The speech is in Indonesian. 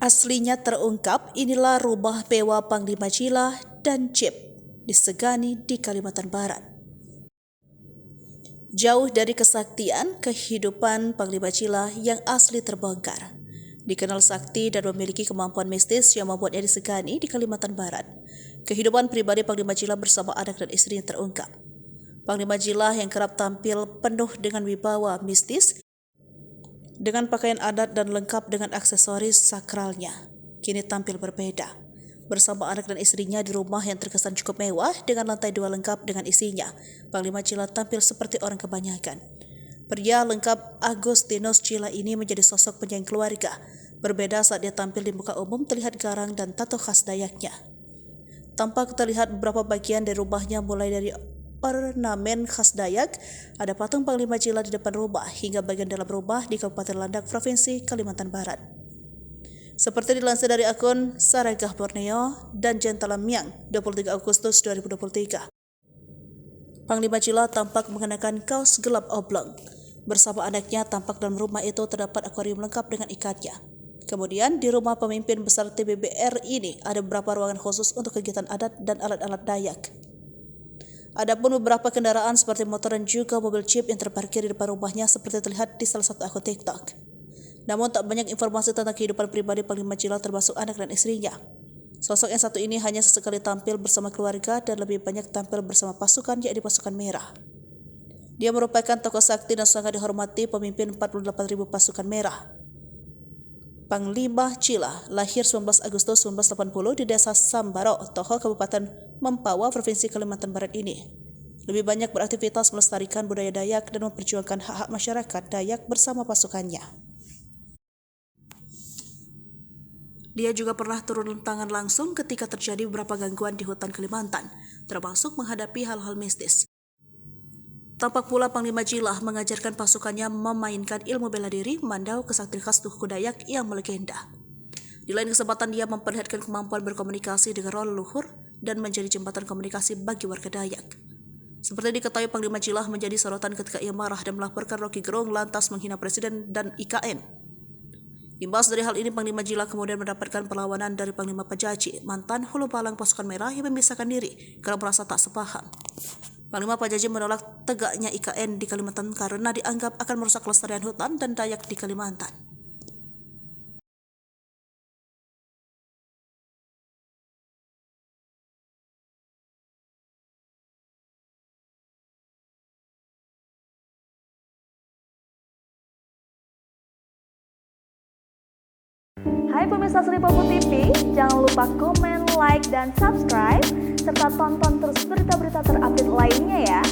Aslinya terungkap, inilah rumah mewah Panglima Cila dan Jeep disegani di Kalimantan Barat. Jauh dari kesaktian, kehidupan Panglima Cila yang asli terbongkar. Dikenal sakti dan memiliki kemampuan mistis yang membuatnya disegani di Kalimantan Barat. Kehidupan pribadi Panglima Cila bersama anak dan istrinya terungkap. Panglima Cila yang kerap tampil penuh dengan wibawa mistis, dengan pakaian adat dan lengkap dengan aksesoris sakralnya, kini tampil berbeda. Bersama anak dan istrinya di rumah yang terkesan cukup mewah dengan lantai 2 lengkap dengan isinya, Panglima Cila tampil seperti orang kebanyakan. Pria lengkap Agustinus Cila ini menjadi sosok penyayang keluarga. Berbeda saat dia tampil di muka umum, terlihat garang dan tato khas Dayaknya. Tampak terlihat beberapa bagian dari rumahnya, mulai dari ornamen khas Dayak, ada patung Panglima Cila di depan rumah, hingga bagian dalam rumah di Kabupaten Landak, Provinsi Kalimantan Barat. Seperti dilansir dari akun Saragah Borneo dan Jentalamiang 23 Agustus 2023. Panglima Cila tampak mengenakan kaos gelap oblong. Bersama anaknya tampak dalam rumah itu terdapat akuarium lengkap dengan ikannya. Kemudian di rumah pemimpin besar TBBR ini ada beberapa ruangan khusus untuk kegiatan adat dan alat-alat Dayak. Adapun beberapa kendaraan seperti motor dan juga mobil Jeep yang terparkir di depan rumahnya seperti terlihat di salah satu akun TikTok. Namun tak banyak informasi tentang kehidupan pribadi Panglima Cila termasuk anak dan istrinya. Sosok yang satu ini hanya sesekali tampil bersama keluarga dan lebih banyak tampil bersama pasukan, yaitu pasukan merah. Dia merupakan tokoh sakti dan sangat dihormati pemimpin 48.000 pasukan merah. Panglima Cila lahir 19 Agustus 1980 di desa Sambaro, Toho, Kabupaten Mempawah, Provinsi Kalimantan Barat ini. Lebih banyak beraktivitas melestarikan budaya Dayak dan memperjuangkan hak-hak masyarakat Dayak bersama pasukannya. Dia juga pernah turun tangan langsung ketika terjadi beberapa gangguan di hutan Kalimantan, termasuk menghadapi hal-hal mistis. Tampak pula Panglima Cila mengajarkan pasukannya memainkan ilmu bela diri, mandau, kesaktian khas suku Dayak yang melegenda. Di lain kesempatan dia memperlihatkan kemampuan berkomunikasi dengan roh leluhur dan menjadi jembatan komunikasi bagi warga Dayak. Seperti diketahui, Panglima Cila menjadi sorotan ketika ia marah dan melaporkan Rocky Gerung lantas menghina Presiden dan IKN. Imbas dari hal ini, Panglima Cila kemudian mendapatkan perlawanan dari Panglima Pajaji, mantan hulu palang pasukan merah yang memisahkan diri karena merasa tak sepaham. Panglima Pajaji menolak tegaknya IKN di Kalimantan karena dianggap akan merusak kelestarian hutan dan Dayak di Kalimantan. Hai pemirsa Sri Popo TV, jangan lupa komen, like, dan subscribe, serta tonton terus berita-berita terupdate lainnya ya.